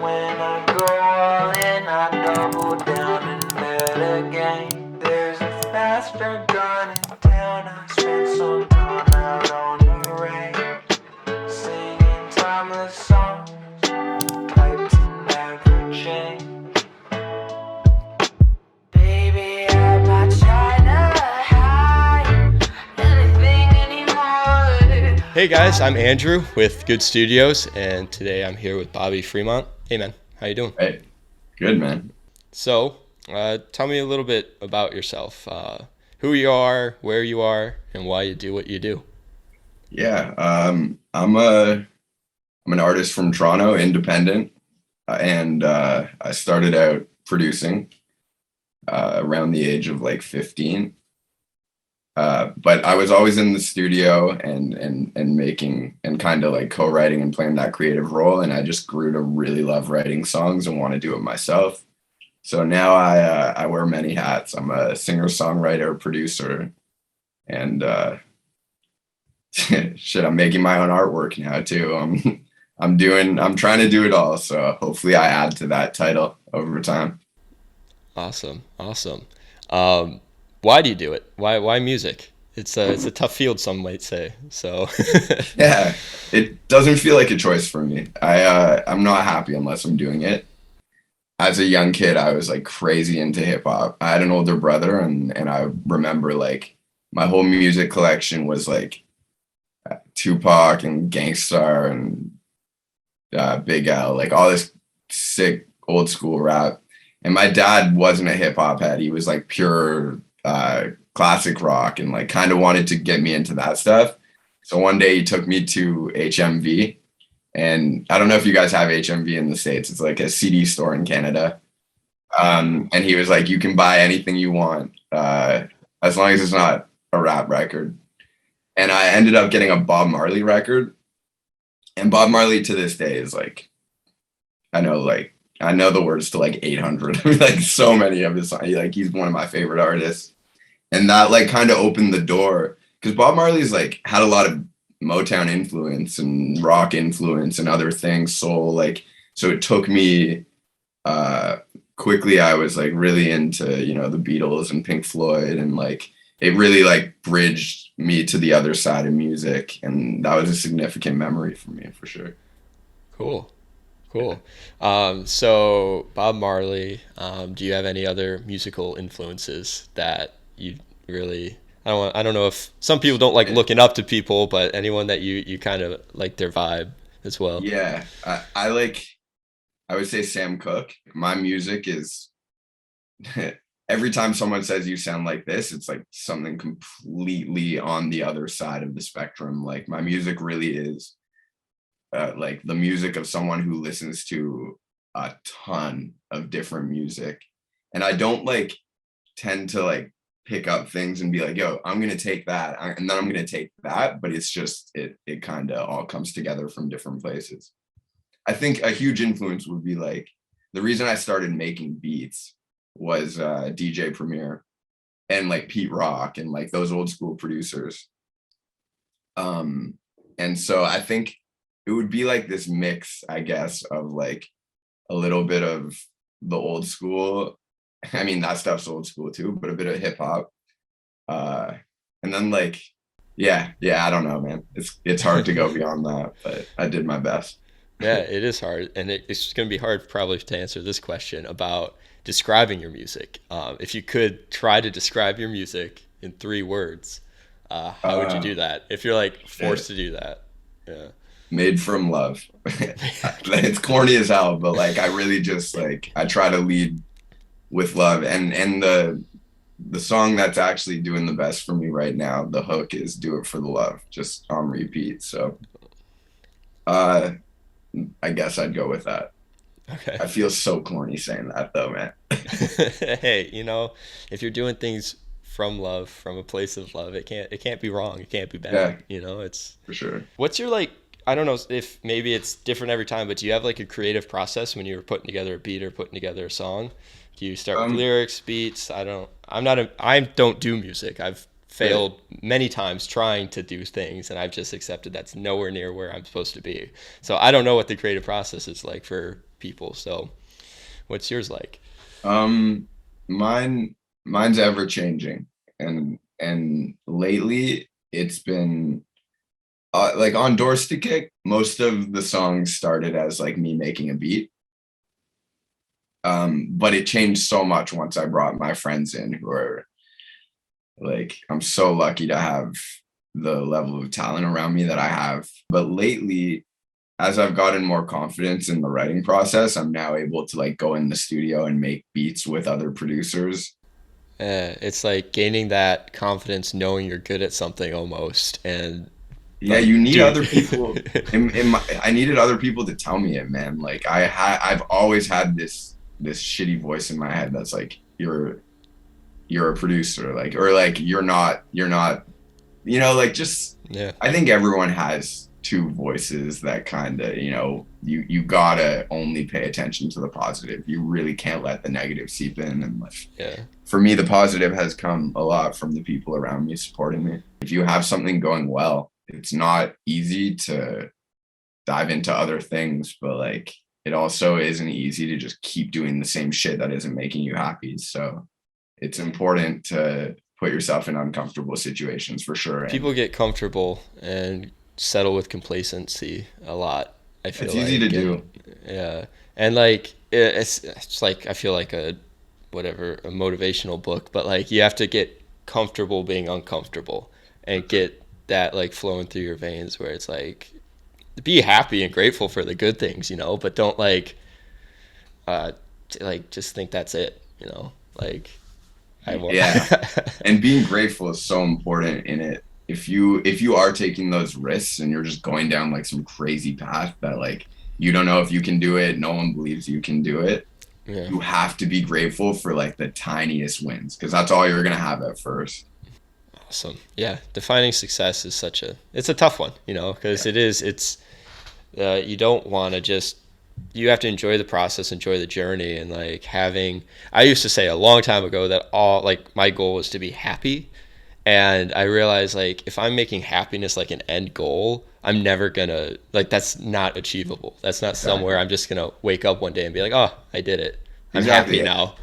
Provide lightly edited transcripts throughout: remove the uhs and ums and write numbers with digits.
when I go all in, I double down and bet again. There's a faster gun in town. I spent some time out on the range, singing timeless songs, pipes never change. Baby, I'm not trying to hide anything anymore. Hey guys, I'm Andrew with Good Studios, and today I'm here with Bobby Freemont. Hey man, how you doing? Hey, good man. So, tell me a little bit about yourself, who you are, where you are, and why you do what you do. Yeah, I'm an artist from Toronto, independent, and I started out producing around the age of like 15. But I was always in the studio and making and kind of like co-writing and playing that creative role, and I just grew to really love writing songs and want to do it myself. So now I wear many hats. I'm a singer-songwriter, producer, and shit, I'm making my own artwork now too. I'm trying to do it all. So hopefully I add to that title over time. Awesome. Why do you do it? Why music? It's a tough field, some might say. So Yeah, it doesn't feel like a choice for me. I'm not happy unless I'm doing it. As a young kid, I was like crazy into hip hop. I had an older brother, and I remember like my whole music collection was like Tupac and Gangstar and Big L, like all this sick old school rap. And my dad wasn't a hip hop head. He was like pure classic rock and like kind of wanted to get me into that stuff. So one day he took me to HMV. And I don't know if you guys have HMV in the States. It's like a CD store in Canada. And he was like, you can buy anything you want as long as it's not a rap record. And I ended up getting a Bob Marley record. And Bob Marley to this day is like, I know the words to like 800, like so many of his songs. Like he's one of my favorite artists. And that like kind of opened the door because Bob Marley's like had a lot of Motown influence and rock influence and other things, soul, like, so it took me quickly. I was like really into, the Beatles and Pink Floyd, and like it really like bridged me to the other side of music, and that was a significant memory for me for sure. Cool. So Bob Marley, do you have any other musical influences that you really, I don't know if some people don't like looking up to people, but anyone that you kind of like their vibe as well? Yeah, I would say Sam Cooke. My music is every time someone says you sound like this, it's like something completely on the other side of the spectrum. Like my music really is like the music of someone who listens to a ton of different music. And I don't like tend to like pick up things and be like, yo, I'm going to take that. And then I'm going to take that. But it's just, it kind of all comes together from different places. I think a huge influence would be like, the reason I started making beats was DJ Premier and like Pete Rock and like those old school producers. And so I think it would be like this mix, I guess, of like a little bit of the old school. I mean, that stuff's old school too, but a bit of hip hop. And then like, yeah, I don't know, man. It's hard to go beyond that, but I did my best. Yeah, it is hard, and it's going to be hard probably to answer this question about describing your music. If you could try to describe your music in 3 words, how would you do that? If you're like forced to do that, yeah. Made from love. It's corny as hell, but like I really just like I try to lead with love, and the song that's actually doing the best for me right now, the hook is "Do It for the Love," just on repeat. So I guess I'd go with that. Okay. I feel so corny saying that though, man. Hey, if you're doing things from love, from a place of love, it can't be wrong. It can't be bad. Yeah, It's for sure. what's your like, I don't know if maybe it's different every time, but do you have like a creative process when you're putting together a beat or putting together a song? Do you start with lyrics, beats? I don't do music. I've failed many times trying to do things, and I've just accepted that's nowhere near where I'm supposed to be. So I don't know what the creative process is like for people. So what's yours like? Um, mine's ever changing, and lately it's been like on Doors to Kick. Most of the songs started as like me making a beat, but it changed so much once I brought my friends in, who are like, I'm so lucky to have the level of talent around me that I have. But lately, as I've gotten more confidence in the writing process, I'm now able to like go in the studio and make beats with other producers. It's like gaining that confidence, knowing you're good at something almost, and Yeah, like, you need dude. other people. I needed other people to tell me it, man. Like I've always had this shitty voice in my head that's like, you're a producer, like, or like you're not, like, just, Yeah. I think everyone has two voices that kind of, you gotta only pay attention to the positive. You really can't let the negative seep in. And like, Yeah. for me, the positive has come a lot from the people around me supporting me. If you have something going well, it's not easy to dive into other things, but like, it also isn't easy to just keep doing the same shit that isn't making you happy. So it's important to put yourself in uncomfortable situations for sure. People And get comfortable and settle with complacency a lot, I feel it's easy to like. And do. yeah. And like it's like I feel like a motivational book, but like you have to get comfortable being uncomfortable and get that like flowing through your veins where it's like be happy and grateful for the good things, but don't uh like just think that's it, like I want. Yeah. And being grateful is so important in it. If you are taking those risks and you're just going down like some crazy path that like you don't know if you can do it, no one believes you can do it, Yeah. you have to be grateful for like the tiniest wins, because that's all you're gonna have at first. Awesome. Yeah, defining success is it's a tough one, because Yeah. it's you don't want to just, you have to enjoy the process, enjoy the journey, and like I used to say a long time ago that all like my goal was to be happy, and I realized like if I'm making happiness like an end goal, I'm never gonna, like, that's not achievable. That's not somewhere Exactly. I'm just gonna wake up one day and be like, oh, I did it. I'm happy Exactly. now.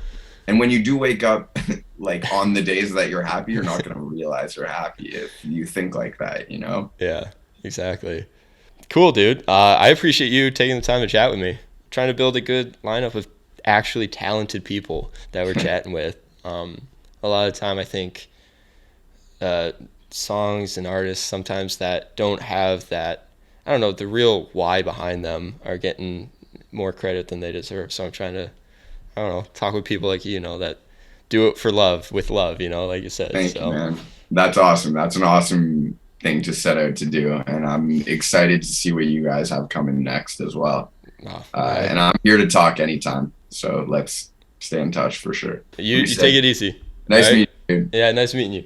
And when you do wake up, like on the days that you're happy, you're not gonna realize you're happy if you think like that. Yeah, exactly. Cool, dude. I appreciate you taking the time to chat with me. Trying to build a good lineup of actually talented people that we're chatting with. A lot of the time, I think uh, songs and artists sometimes that don't have that, I don't know, the real why behind them are getting more credit than they deserve. So I'm trying to, I don't know, talk with people like that do it for love, with love, like you said. Thank you, So, man. That's awesome. That's an awesome thing to set out to do. And I'm excited to see what you guys have coming next as well. oh, yeah. And I'm here to talk anytime. So let's stay in touch for sure. You Be take safe. it easy. All Nice right. meeting you. Yeah, nice meeting you.